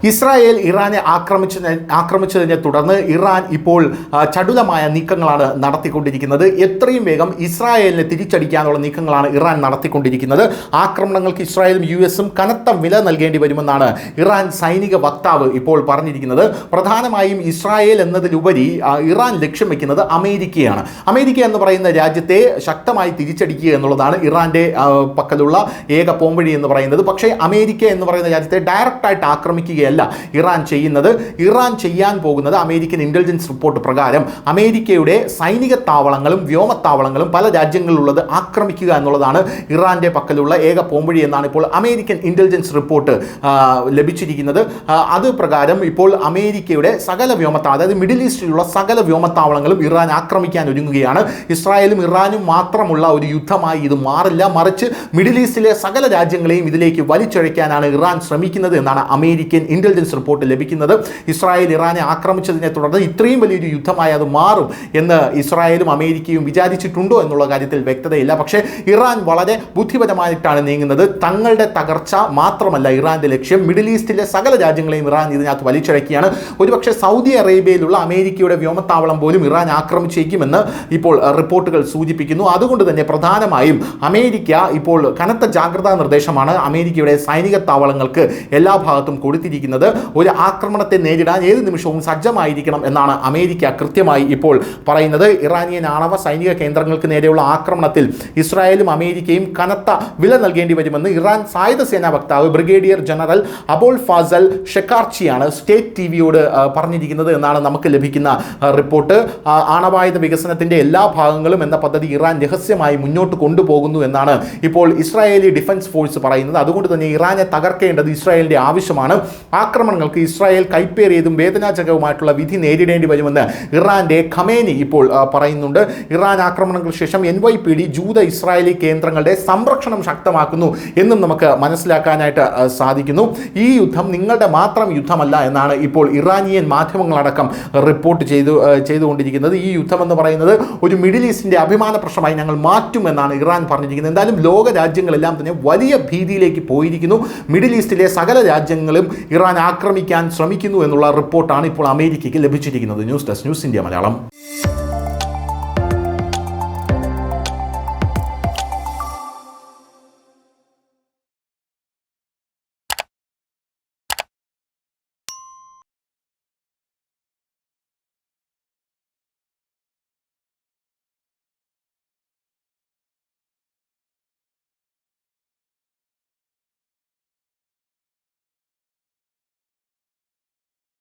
Israel ഇറാനെ ആക്രമിച്ചതിനെ തുടർന്ന് Iran ഇപ്പോൾ ചടുലമായ നീക്കങ്ങളാണ് നടത്തിക്കൊണ്ടിരിക്കുന്നത്. എത്രയും വേഗം ഇസ്രായേലിനെ തിരിച്ചടിക്കാനുള്ള നീക്കങ്ങളാണ് ഇറാൻ നടത്തിക്കൊണ്ടിരിക്കുന്നത്. ആക്രമണങ്ങൾക്ക് ഇസ്രായേലും യുഎസും കനത്ത വില നൽകേണ്ടി വരുമെന്നാണ് ഇറാൻ സൈനിക വക്താവ് ഇപ്പോൾ പറഞ്ഞിരിക്കുന്നത്. പ്രധാനമായും ഇസ്രായേൽ എന്നതിലുപരി ഇറാൻ ലക്ഷ്യം വെക്കുന്നത് അമേരിക്കയാണ്. അമേരിക്ക എന്ന് പറയുന്ന രാജ്യത്തെ ശക്തമായി തിരിച്ചടിക്കുക എന്നുള്ളതാണ് ഇറാന്റെ പക്കലുള്ള ഏക പോംവഴി എന്ന് പറയുന്നത്. പക്ഷേ അമേരിക്ക എന്ന് പറയുന്ന രാജ്യത്തെ ഡയറക്റ്റായിട്ട് ആക്രമിക്കുകയല്ല ഇറാൻ ചെയ്യുന്നത്. ഇറാൻ ചെയ്യാൻ പോകുന്നത് അമേരിക്കൻ ഇന്റലിജൻസ് റിപ്പോർട്ട് പ്രകാരം അമേരിക്കയുടെ സൈനിക താവളങ്ങളും വ്യോമത്താവളങ്ങളും പല രാജ്യങ്ങളിലുള്ളത് ആക്രമിക്കുക എന്നുള്ളതാണ് ഇറാന്റെ പക്കലുള്ള ഏക പോംവഴി എന്നാണ് ഇപ്പോൾ അമേരിക്കൻ ഇന്റലിജൻസ് റിപ്പോർട്ട് ലഭിച്ചിരിക്കുന്നത്. അത് പ്രകാരം ഇപ്പോൾ അമേരിക്കയുടെ സകല അതായത് മിഡിൽ ഈസ്റ്റിലുള്ള സകല വ്യോമത്താവളങ്ങളും ഇറാൻ ആക്രമിക്കാൻ ഒരുങ്ങുകയാണ്. ഇസ്രായേലും ഇറാനും മാത്രമുള്ള ഒരു യുദ്ധമായി ഇത് മാറില്ല, മറിച്ച് മിഡിൽ ഈസ്റ്റിലെ സകല രാജ്യങ്ങളെയും ഇതിലേക്ക് വലിച്ചഴയ്ക്കാനാണ് ഇറാൻ ശ്രമിക്കുന്നത് എന്നാണ് അമേരിക്കൻ ഇന്റലിജൻസ് റിപ്പോർട്ട് ലഭിക്കുന്നത്. ഇസ്രായേൽ ഇറാനെ ആക്രമിച്ചതിനെ തുടർന്ന് ഇത്രയും വലിയൊരു യുദ്ധമായി അത് മാറും എന്ന് ഇസ്രായേലും അമേരിക്കയും വിചാരിച്ചിട്ടുണ്ടോ എന്നുള്ള കാര്യത്തിൽ വ്യക്തതയില്ല. പക്ഷേ ഇറാൻ വളരെ ബുദ്ധിപരമായിട്ടാണ് നീങ്ങുന്നത്. തങ്ങളുടെ തകർച്ച മാത്രമല്ല ഇറാന്റെ ലക്ഷ്യം, മിഡിൽ ഈസ്റ്റിലെ സകല രാജ്യങ്ങളെയും ഇറാൻ ഇതിനകത്ത് വലിച്ചഴക്കുകയാണ്. ഒരുപക്ഷെ സൗദി അറേബ്യയിലുള്ള അമേരിക്കയുടെ വ്യോമത്താവളം പോലും ഇറാൻ ആക്രമിച്ചേക്കുമെന്ന് ഇപ്പോൾ റിപ്പോർട്ടുകൾ സൂചിപ്പിക്കുന്നു. അതുകൊണ്ട് തന്നെ പ്രധാനമായും അമേരിക്ക ഇപ്പോൾ കനത്ത ജാഗ്രതാ നിർദ്ദേശമാണ് അമേരിക്കയുടെ സൈനിക താവളങ്ങൾക്ക് എല്ലാ ഭാഗത്തും കൊടുത്തിരിക്കുന്നത്. ഒരു ആക്രമണത്തെ നേരിടാൻ ഏത് നിമിഷവും സജ്ജമായിരിക്കണം എന്നാണ് അമേരിക്ക കൃത്യമായി ഇപ്പോൾ പറയുന്നത്. ഇറാനിയൻ ആണവ സൈനിക കേന്ദ്രങ്ങൾക്ക് നേരെയുള്ള ആക്രമണത്തിൽ ഇസ്രായേലും അമേരിക്കയും കനത്ത വില നൽകേണ്ടി വരുമെന്ന് ഇറാൻ സായുധ സേനാ വക്താവ് ബ്രിഗേഡിയർ ജനറൽ അബോൾ ഫാസൽ ഷെക്കാർച്ചിയാണ് സ്റ്റേറ്റ് ടിവിയോട് പറഞ്ഞിരിക്കുന്നത് എന്നാണ് നമുക്ക് ലഭിക്കുന്ന റിപ്പോർട്ട്. ആണവായുധ വികസനത്തിന്റെ എല്ലാ ഭാഗങ്ങളും എന്ന പദ്ധതി ഇറാൻ രഹസ്യമായി മുന്നോട്ട് കൊണ്ടുപോകുന്നു എന്നാണ് ഇപ്പോൾ ഇസ്രായേലി ഡിഫൻസ് ഫോഴ്സ് പറയുന്നത്. അതുകൊണ്ട് തന്നെ ഇറാനെ തകർക്കേണ്ടത് ഇസ്രായേലിന്റെ ആവശ്യമാണ്. ആക്രമണങ്ങൾക്ക് ഇസ്രായേൽ കൈപ്പേറിയതും വേദനാജനകവുമായിട്ടുള്ള വിധി നേരിടേണ്ടി വരുമെന്ന് ഇറാന്റെ ഖമേനി ഇപ്പോൾ പറയുന്നുണ്ട്. ഇറാൻ ആക്രമണങ്ങൾക്ക് ശേഷം NYPD ജൂത ഇസ്രായേലി കേന്ദ്രങ്ങളുടെ സംരക്ഷണം ശക്തമാക്കുന്നു എന്നും നമുക്ക് മനസ്സിലാക്കാനായിട്ട് സാധിക്കുന്നു. ഈ യുദ്ധം നിങ്ങളുടെ മാത്രം യുദ്ധമല്ല എന്നാണ് ഇപ്പോൾ ഇറാനിയൻ മാധ്യമങ്ങളടക്കം റിപ്പോർട്ട് ചെയ്തുകൊണ്ടിരിക്കുന്നത്. ഈ യുദ്ധം എന്ന് പറയുന്നത് ഒരു മിഡിൽ ഈസ്റ്റിന്റെ അഭിമാന പ്രശ്നമായി ഞങ്ങൾ മാറ്റുമെന്നാണ് ഇറാൻ പറഞ്ഞിരിക്കുന്നത്. എന്തായാലും ലോക രാജ്യങ്ങളെല്ലാം തന്നെ വലിയ ഭീതിയിലേക്ക് പോയിരിക്കുന്നു. മിഡിൽ ഈസ്റ്റിലെ സകല രാജ്യങ്ങളും ഇറാൻ ആക്രമിക്കാൻ ശ്രമിക്കുന്നു എന്നുള്ള റിപ്പോർട്ടാണ് ഇപ്പോൾ അമേരിക്കയ്ക്ക് ലഭിച്ചിരിക്കുന്നത്. News desk, news India Malayalam.